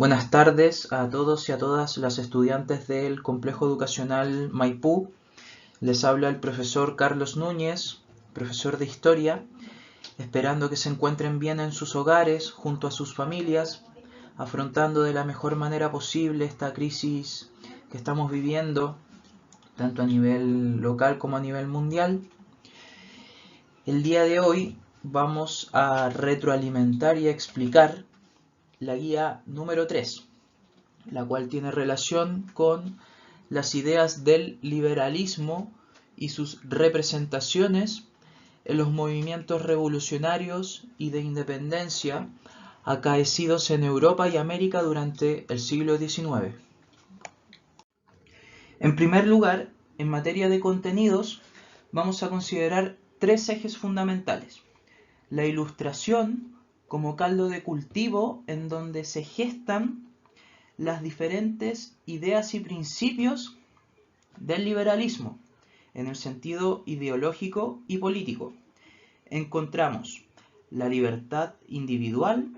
Buenas tardes a todos y a todas las estudiantes del Complejo Educacional Maipú. Les habla el profesor Carlos Núñez, profesor de Historia, esperando que se encuentren bien en sus hogares, junto a sus familias, afrontando de la mejor manera posible esta crisis que estamos viviendo, tanto a nivel local como a nivel mundial. El día de hoy vamos a retroalimentar y a explicar la guía número 3, la cual tiene relación con las ideas del liberalismo y sus representaciones en los movimientos revolucionarios y de independencia acaecidos en Europa y América durante el siglo XIX. En primer lugar, en materia de contenidos, vamos a considerar tres ejes fundamentales. La ilustración como caldo de cultivo en donde se gestan las diferentes ideas y principios del liberalismo en el sentido ideológico y político. Encontramos la libertad individual,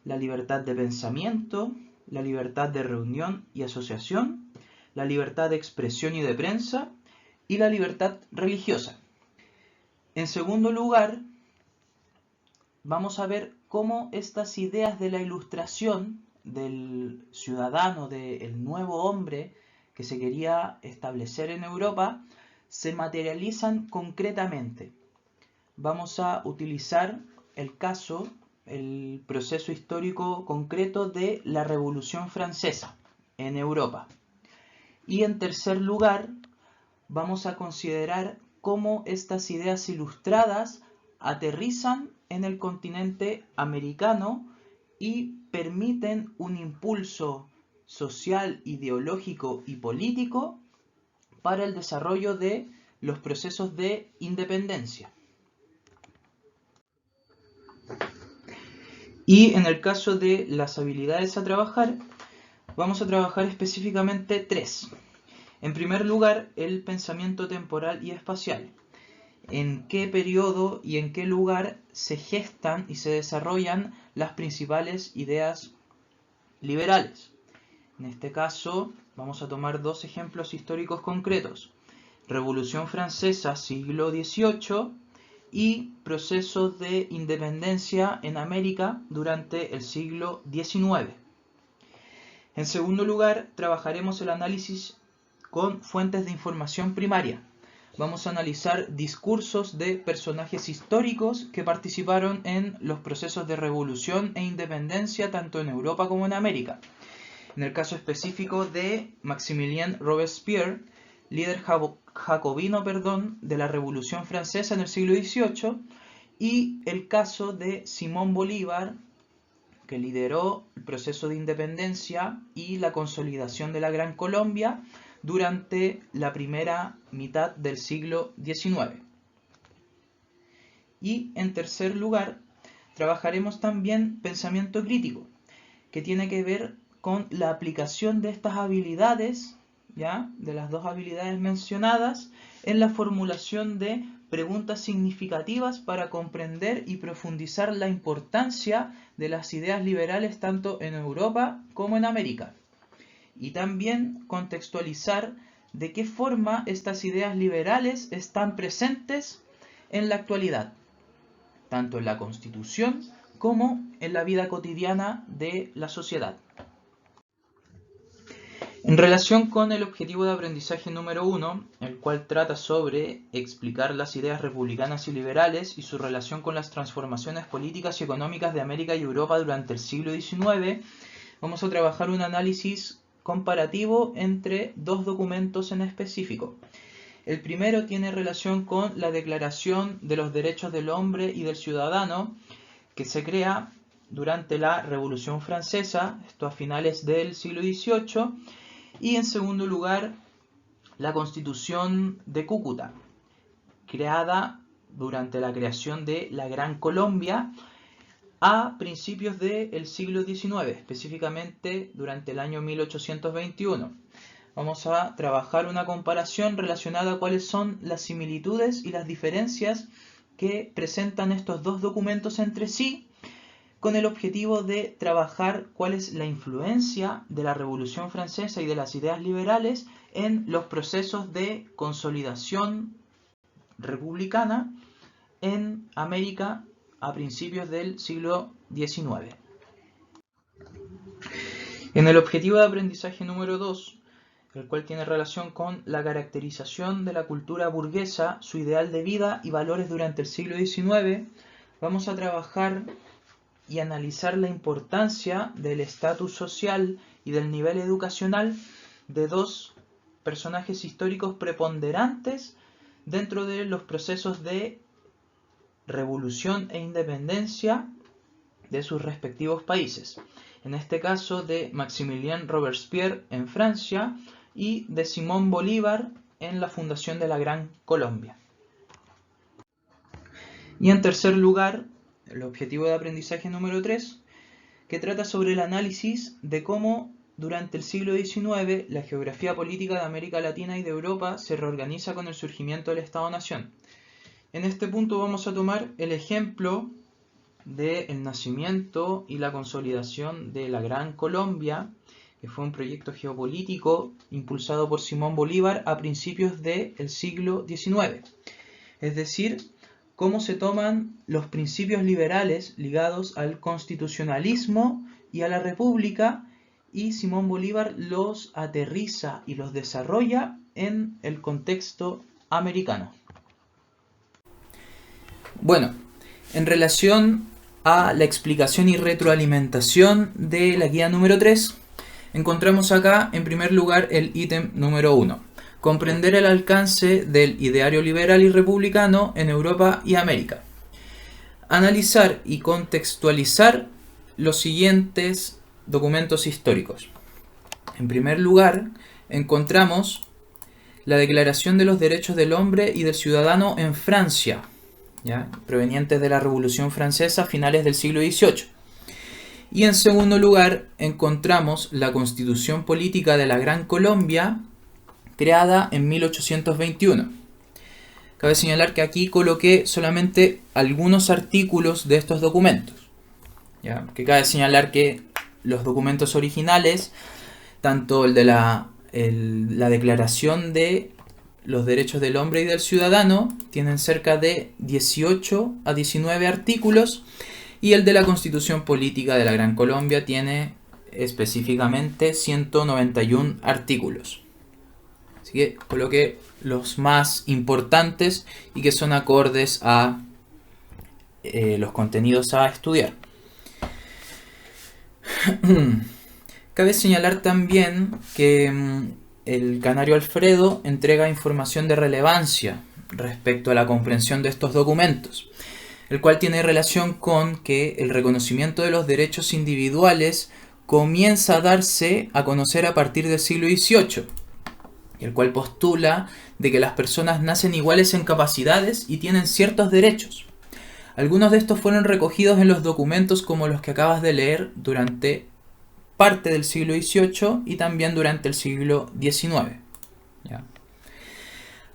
la libertad de pensamiento, la libertad de reunión y asociación, la libertad de expresión y de prensa y la libertad religiosa. En segundo lugar, vamos a ver cómo estas ideas de la ilustración del ciudadano, del nuevo hombre que se quería establecer en Europa, se materializan concretamente. Vamos a utilizar el caso, el proceso histórico concreto de la Revolución Francesa en Europa. Y en tercer lugar, vamos a considerar cómo estas ideas ilustradas aterrizan en el continente americano y permiten un impulso social, ideológico y político para el desarrollo de los procesos de independencia. Y en el caso de las habilidades a trabajar, vamos a trabajar específicamente tres. En primer lugar, el pensamiento temporal y espacial. En qué periodo y en qué lugar se gestan y se desarrollan las principales ideas liberales. En este caso, vamos a tomar dos ejemplos históricos concretos. Revolución Francesa, siglo XVIII, y procesos de independencia en América durante el siglo XIX. En segundo lugar, trabajaremos el análisis con fuentes de información primaria. Vamos a analizar discursos de personajes históricos que participaron en los procesos de revolución e independencia tanto en Europa como en América. En el caso específico de Maximilien Robespierre, líder jacobino de la Revolución Francesa en el siglo XVIII, y el caso de Simón Bolívar, que lideró el proceso de independencia y la consolidación de la Gran Colombia durante la primera mitad del siglo XIX. Y en tercer lugar, trabajaremos también pensamiento crítico, que tiene que ver con la aplicación de estas habilidades, ¿ya? De las dos habilidades mencionadas, en la formulación de preguntas significativas para comprender y profundizar la importancia de las ideas liberales tanto en Europa como en América. Y también contextualizar de qué forma estas ideas liberales están presentes en la actualidad, tanto en la Constitución como en la vida cotidiana de la sociedad. En relación con el objetivo de aprendizaje número 1, el cual trata sobre explicar las ideas republicanas y liberales y su relación con las transformaciones políticas y económicas de América y Europa durante el siglo XIX, vamos a trabajar un análisis comparativo entre dos documentos en específico. El primero tiene relación con la Declaración de los Derechos del Hombre y del Ciudadano, que se crea durante la Revolución Francesa, esto a finales del siglo XVIII, y en segundo lugar, la Constitución de Cúcuta, creada durante la creación de la Gran Colombia a principios del siglo XIX, específicamente durante el año 1821. Vamos a trabajar una comparación relacionada a cuáles son las similitudes y las diferencias que presentan estos dos documentos entre sí, con el objetivo de trabajar cuál es la influencia de la Revolución Francesa y de las ideas liberales en los procesos de consolidación republicana en América a principios del siglo XIX. En el objetivo de aprendizaje número 2, el cual tiene relación con la caracterización de la cultura burguesa, su ideal de vida y valores durante el siglo XIX, vamos a trabajar y analizar la importancia del estatus social y del nivel educacional de dos personajes históricos preponderantes dentro de los procesos de revolución e independencia de sus respectivos países. En este caso de Maximilien Robespierre en Francia y de Simón Bolívar en la fundación de la Gran Colombia. Y en tercer lugar, el objetivo de aprendizaje número 3, que trata sobre el análisis de cómo durante el siglo XIX la geografía política de América Latina y de Europa se reorganiza con el surgimiento del Estado-Nación. En este punto vamos a tomar el ejemplo del nacimiento y la consolidación de la Gran Colombia, que fue un proyecto geopolítico impulsado por Simón Bolívar a principios del siglo XIX. Es decir, cómo se toman los principios liberales ligados al constitucionalismo y a la república, y Simón Bolívar los aterriza y los desarrolla en el contexto americano. Bueno, en relación a la explicación y retroalimentación de la guía número 3, encontramos acá en primer lugar el ítem número 1. Comprender el alcance del ideario liberal y republicano en Europa y América. Analizar y contextualizar los siguientes documentos históricos. En primer lugar, encontramos la Declaración de los Derechos del Hombre y del Ciudadano en Francia, ¿ya? Provenientes de la Revolución Francesa a finales del siglo XVIII. Y en segundo lugar, encontramos la Constitución Política de la Gran Colombia, creada en 1821. Cabe señalar que aquí coloqué solamente algunos artículos de estos documentos, ¿ya? Que cabe señalar que los documentos originales, tanto el de la Declaración de los Derechos del Hombre y del Ciudadano, tienen cerca de 18 a 19 artículos, y el de la Constitución Política de la Gran Colombia tiene específicamente 191 artículos. Así que coloqué los más importantes y que son acordes a los contenidos a estudiar. Cabe señalar también que el canario Alfredo entrega información de relevancia respecto a la comprensión de estos documentos, el cual tiene relación con que el reconocimiento de los derechos individuales comienza a darse a conocer a partir del siglo XVIII, el cual postula de que las personas nacen iguales en capacidades y tienen ciertos derechos. Algunos de estos fueron recogidos en los documentos como los que acabas de leer durante parte del siglo XVIII y también durante el siglo XIX. ¿Ya?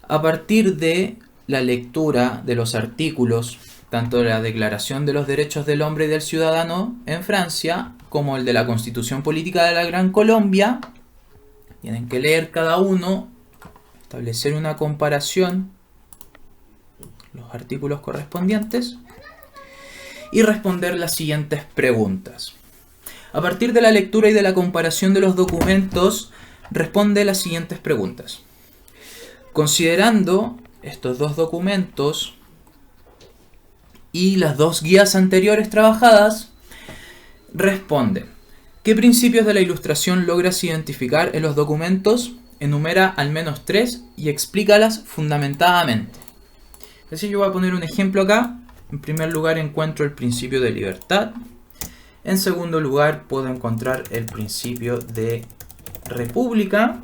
A partir de la lectura de los artículos, tanto de la Declaración de los Derechos del Hombre y del Ciudadano en Francia, como el de la Constitución Política de la Gran Colombia, tienen que leer cada uno, establecer una comparación, los artículos correspondientes, y responder las siguientes preguntas. A partir de la lectura y de la comparación de los documentos, responde las siguientes preguntas. Considerando estos dos documentos y las dos guías anteriores trabajadas, responde: ¿qué principios de la Ilustración logras identificar en los documentos? Enumera al menos 3 y explícalas fundamentadamente. Así yo voy a poner un ejemplo acá. En primer lugar encuentro el principio de libertad. En segundo lugar puedo encontrar el principio de república.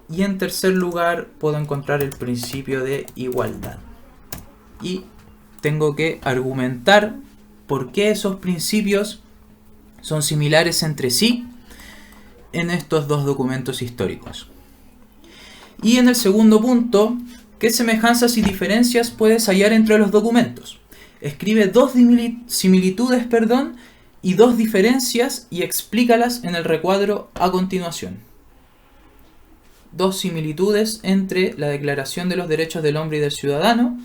Y en tercer lugar puedo encontrar el principio de igualdad. Y tengo que argumentar por qué esos principios son similares entre sí en estos dos documentos históricos. Y en el segundo punto, ¿qué semejanzas y diferencias puedes hallar entre los documentos? Escribe dos similitudes, y dos diferencias y explícalas en el recuadro a continuación. Dos similitudes entre la Declaración de los Derechos del Hombre y del Ciudadano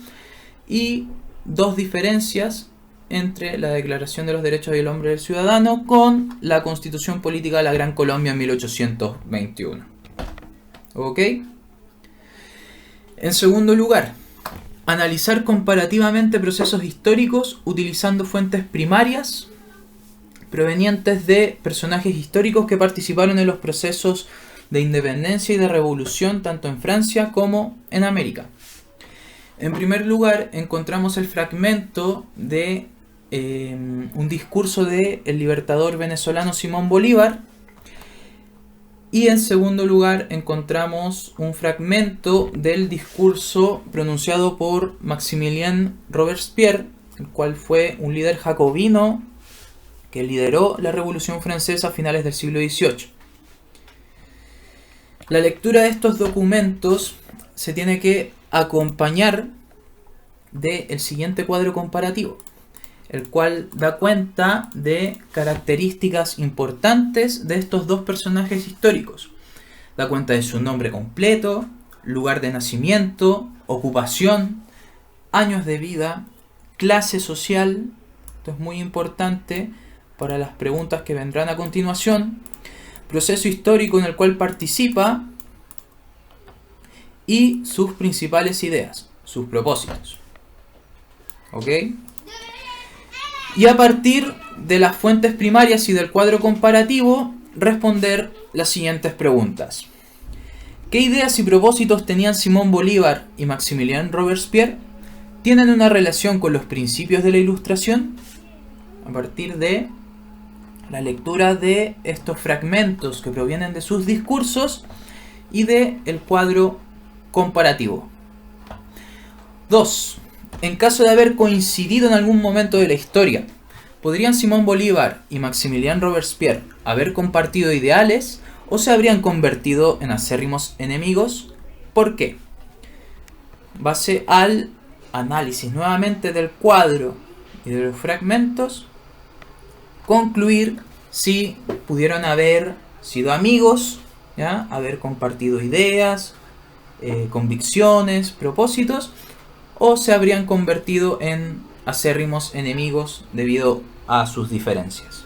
y dos diferencias entre la Declaración de los Derechos del Hombre y del Ciudadano con la Constitución Política de la Gran Colombia en 1821. ¿Ok? En segundo lugar, analizar comparativamente procesos históricos utilizando fuentes primarias provenientes de personajes históricos que participaron en los procesos de independencia y de revolución tanto en Francia como en América. En primer lugar, encontramos el fragmento de un discurso del libertador venezolano Simón Bolívar. Y en segundo lugar, encontramos un fragmento del discurso pronunciado por Maximilien Robespierre, el cual fue un líder jacobino que lideró la Revolución Francesa a finales del siglo XVIII. La lectura de estos documentos se tiene que acompañar del siguiente cuadro comparativo, el cual da cuenta de características importantes de estos dos personajes históricos. Da cuenta de su nombre completo, lugar de nacimiento, ocupación, años de vida, clase social. Esto es muy importante para las preguntas que vendrán a continuación. Proceso histórico en el cual participa y sus principales ideas, sus propósitos. ¿Ok? Y a partir de las fuentes primarias y del cuadro comparativo, responder las siguientes preguntas. ¿Qué ideas y propósitos tenían Simón Bolívar y Maximilien Robespierre? ¿Tienen una relación con los principios de la Ilustración? A partir de la lectura de estos fragmentos que provienen de sus discursos y del cuadro comparativo. 2. En caso de haber coincidido en algún momento de la historia, ¿podrían Simón Bolívar y Maximilien Robespierre haber compartido ideales o se habrían convertido en acérrimos enemigos? ¿Por qué? Base al análisis nuevamente del cuadro y de los fragmentos, concluir si pudieron haber sido amigos, ¿ya? Haber compartido ideas, convicciones, propósitos, o se habrían convertido en acérrimos enemigos debido a sus diferencias.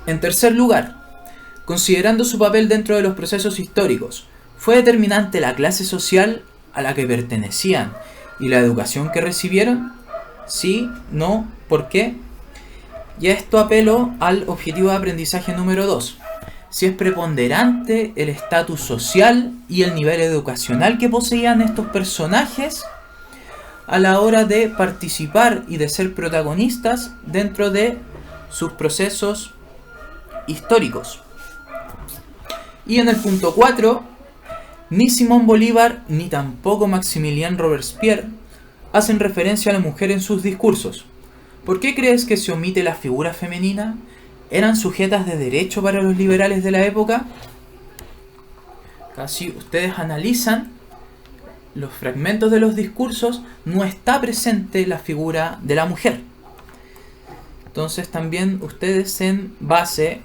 En tercer lugar, considerando su papel dentro de los procesos históricos, ¿fue determinante la clase social a la que pertenecían y la educación que recibieron? Sí, no, ¿por qué? Y a esto apelo al objetivo de aprendizaje número 2. Si es preponderante el estatus social y el nivel educacional que poseían estos personajes a la hora de participar y de ser protagonistas dentro de sus procesos históricos. Y en el punto 4, ni Simón Bolívar ni tampoco Maximilien Robespierre hacen referencia a la mujer en sus discursos. ¿Por qué crees que se omite la figura femenina? ¿Eran sujetas de derecho para los liberales de la época? Si ustedes analizan los fragmentos de los discursos, no está presente la figura de la mujer. Entonces también ustedes, en base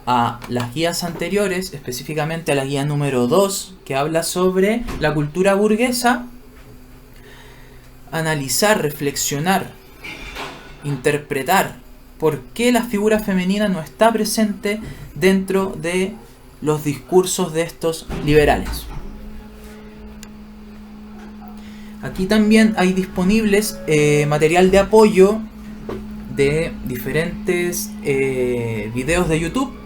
a las guías anteriores, específicamente a la guía número 2, que habla sobre la cultura burguesa, analizar, reflexionar, interpretar por qué la figura femenina no está presente dentro de los discursos de estos liberales. Aquí también hay disponibles material de apoyo de diferentes videos de YouTube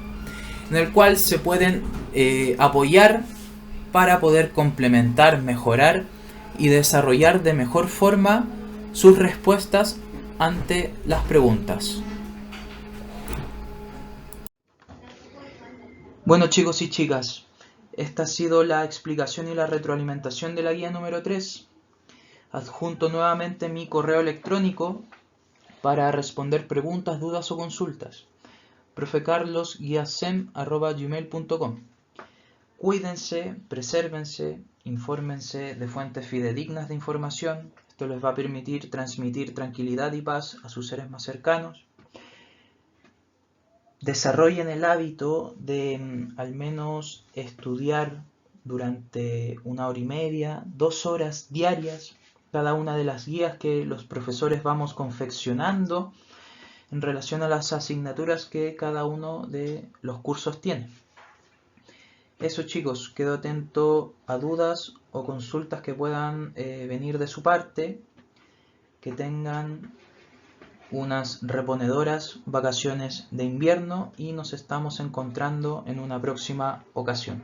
en el cual se pueden apoyar para poder complementar, mejorar y desarrollar de mejor forma sus respuestas ante las preguntas. Bueno, chicos y chicas, esta ha sido la explicación y la retroalimentación de la guía número 3. Adjunto nuevamente mi correo electrónico para responder preguntas, dudas o consultas. profecarlos@gmail.com. Cuídense, presérvense, infórmense de fuentes fidedignas de información. Esto les va a permitir transmitir tranquilidad y paz a sus seres más cercanos. Desarrollen el hábito de al menos estudiar durante 1 hora y media, 2 horas diarias, cada una de las guías que los profesores vamos confeccionando en relación a las asignaturas que cada uno de los cursos tiene. Eso, chicos, quedo atento a dudas o consultas que puedan venir de su parte. Que tengan unas reponedoras vacaciones de invierno y nos estamos encontrando en una próxima ocasión.